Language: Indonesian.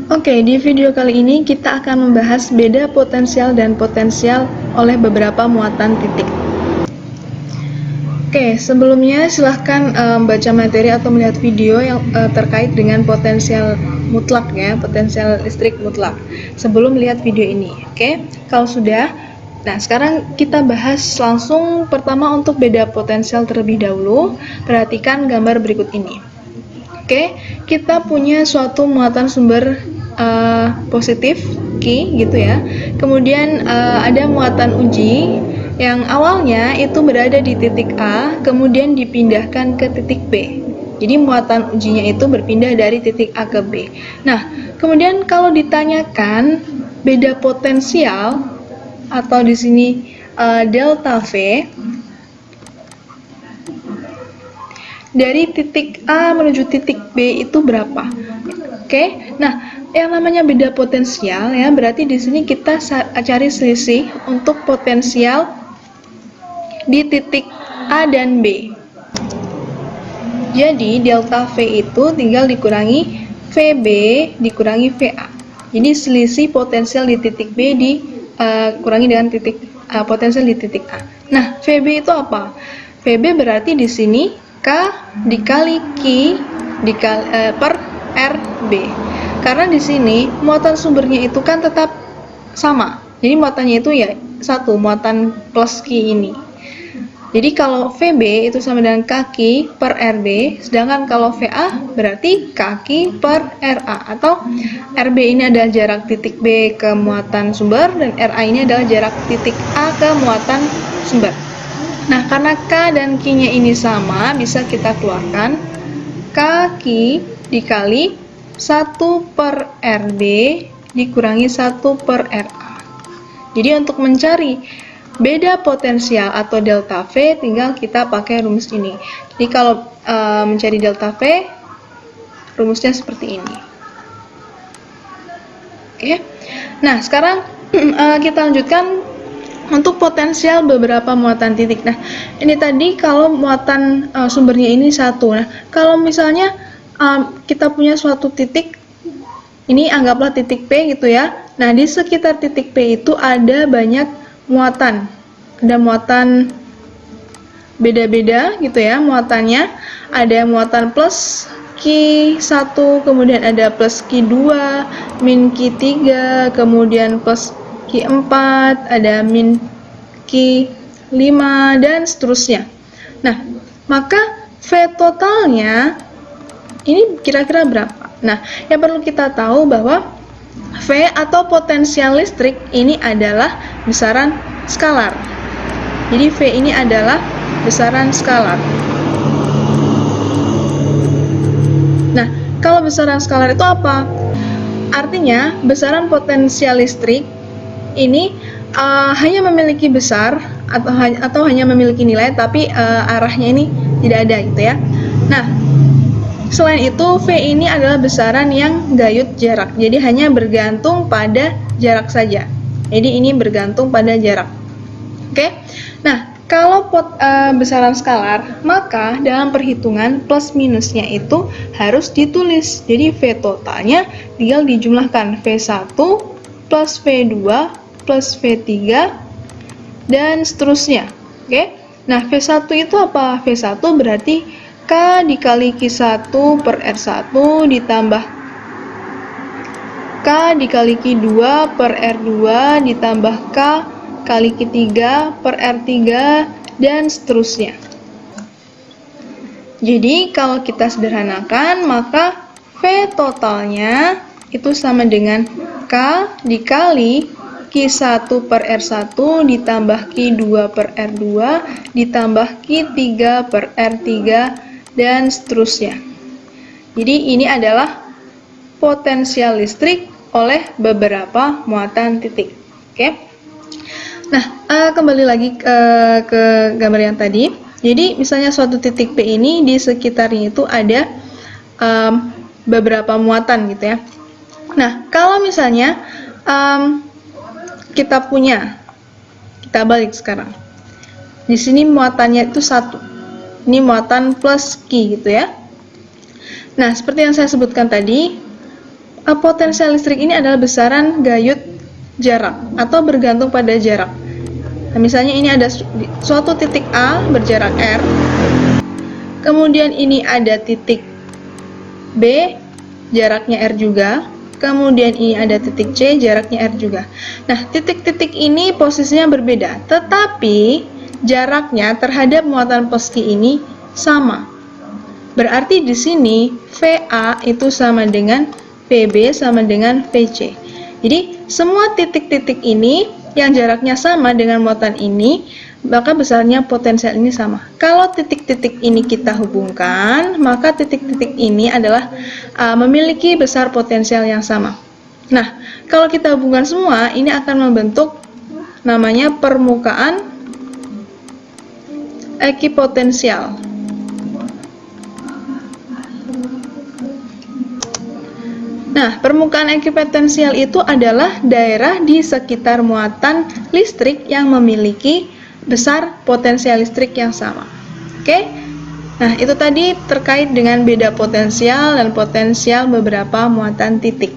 Oke, di video kali ini kita akan membahas beda potensial dan potensial oleh beberapa muatan titik. Oke, sebelumnya silahkan baca materi atau melihat video yang terkait dengan potensial mutlak ya, potensial listrik mutlak sebelum melihat video ini. Oke, kalau sudah, nah sekarang kita bahas langsung pertama untuk beda potensial terlebih dahulu. Perhatikan gambar berikut ini. Oke, kita punya suatu muatan sumber positif Q gitu ya. Kemudian ada muatan uji yang awalnya itu berada di titik A, kemudian dipindahkan ke titik B. Jadi muatan ujinya itu berpindah dari titik A ke B. Nah, kemudian kalau ditanyakan beda potensial atau di sini delta V dari titik A menuju titik B itu berapa? Oke, nah yang namanya beda potensial ya, berarti di sini kita cari selisih untuk potensial di titik A dan B. Jadi delta V itu tinggal dikurangi VB dikurangi VA. Jadi selisih potensial di titik B dikurangi dengan potensial di titik A. Nah, VB itu apa? VB berarti di sini K dikali Q per RB. Karena di sini muatan sumbernya itu kan tetap sama. Jadi muatannya itu ya satu, muatan plus Q ini. Jadi kalau VB itu sama dengan kaki per RB, sedangkan kalau VA berarti kaki per RA, atau RB ini adalah jarak titik B ke muatan sumber dan RA ini adalah jarak titik A ke muatan sumber. Nah, karena K dan Q-nya ini sama, bisa kita keluarkan kaki dikali 1 per RB dikurangi 1 per RA. Jadi untuk mencari beda potensial atau delta V, tinggal kita pakai rumus ini. Jadi kalau mencari delta V, rumusnya seperti ini. Oke. Nah, sekarang kita lanjutkan untuk potensial beberapa muatan titik. Nah, ini tadi kalau muatan sumbernya ini satu. Nah, kalau misalnya kita punya suatu titik, ini anggaplah titik P gitu ya. Nah, di sekitar titik P itu ada banyak muatan. Ada muatan beda-beda gitu ya muatannya. Ada muatan plus Q1, kemudian ada plus Q2, min Q3, kemudian plus Q4, ada min Q5, dan seterusnya. Nah, maka V totalnya ini kira-kira berapa? Nah, yang perlu kita tahu bahwa V atau potensial listrik ini adalah besaran skalar. Jadi V ini adalah besaran skalar. Nah, kalau besaran skalar itu apa? Artinya, besaran potensial listrik ini hanya memiliki besar atau hanya memiliki nilai, tapi arahnya ini tidak ada gitu ya. Nah, selain itu V ini adalah besaran yang gayut jarak, jadi hanya bergantung pada jarak saja. Jadi ini bergantung pada jarak. Oke. Nah, kalau besaran skalar, maka dalam perhitungan plus minusnya itu harus ditulis. Jadi V totalnya tinggal dijumlahkan V1 plus V2 plus V3 dan seterusnya. Oke. Nah, V1 itu apa? V1 berarti K dikali Q1 per R1 ditambah K dikali Q2 per R2 ditambah K kali Q3 per R3 dan seterusnya. Jadi kalau kita sederhanakan, maka V totalnya itu sama dengan K dikali Q1 per R1 ditambah Q2 per R2 ditambah Q3 per R3 dan seterusnya. Jadi ini adalah potensial listrik oleh beberapa muatan titik. Oke. Nah, kembali lagi ke gambar yang tadi. Jadi misalnya suatu titik P ini di sekitarnya itu ada beberapa muatan gitu ya. Nah, kalau misalnya kita balik sekarang. Di sini muatannya itu satu. Ini muatan plus Q gitu ya. Nah, seperti yang saya sebutkan tadi, Potensial listrik ini adalah besaran gayut jarak atau bergantung pada jarak. Nah, misalnya ini ada suatu titik A berjarak R, kemudian ini ada titik B, jaraknya R juga, kemudian ini ada titik C, jaraknya R juga. Nah, titik-titik ini posisinya berbeda, tetapi jaraknya terhadap muatan peski ini sama. Berarti di sini VA itu sama dengan VB sama dengan VC. Jadi, semua titik-titik ini yang jaraknya sama dengan muatan ini, maka besarnya potensial ini sama. Kalau titik-titik ini kita hubungkan, maka titik-titik ini adalah memiliki besar potensial yang sama. Nah, kalau kita hubungkan semua, ini akan membentuk namanya permukaan ekipotensial. Nah, permukaan ekipotensial itu adalah daerah di sekitar muatan listrik yang memiliki besar potensial listrik yang sama. Oke? Nah, itu tadi terkait dengan beda potensial dan potensial beberapa muatan titik.